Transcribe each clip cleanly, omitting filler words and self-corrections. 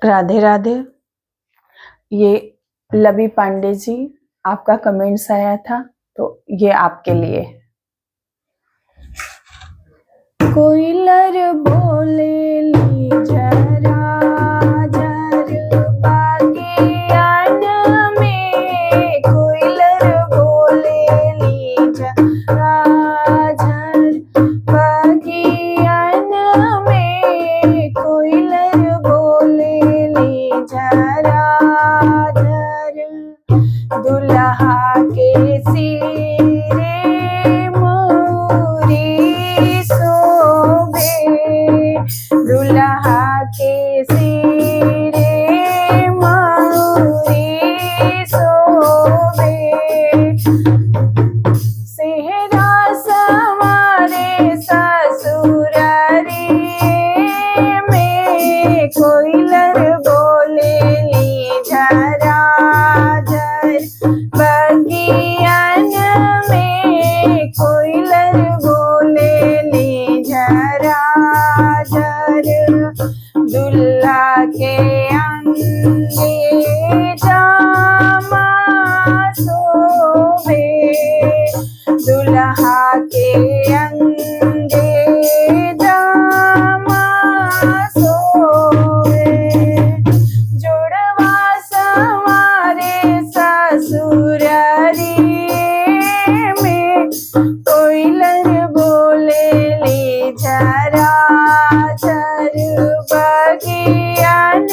राधे राधे। ये लवी पांडे जी, आपका कमेंट्स आया था तो ये आपके लिए। कोयलर बोले ली जरा जर बागियान में, कोयलर बोले ली जरा जर बागियान में, कोयलर बोले ली जरा जर दुल्हा के सिरे मोरी शोभे, दुल्हा के सिरे मोरी शोभे, सेहरा संवारे ससुरारी में, कोयलर बोले ली जरा जर बगियान में, कोयलर बोले ली जरा जर दुल्हा के अंगे जामा शोभे, दुल्हा के अंगे जामा शोभे, जोड़वा संवारे ससुरारी में, कोयलर बोले ली जरा जर बगियान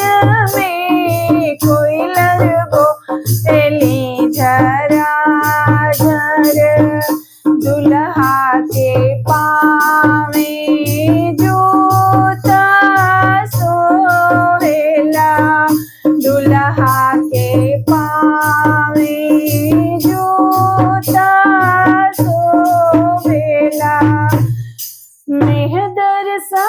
में, कोयलर बोले ली जरा जर दुल्हा के पावे जूता सोहेला, दुल्हा के पावे जूता सोहेला, मेहदर सा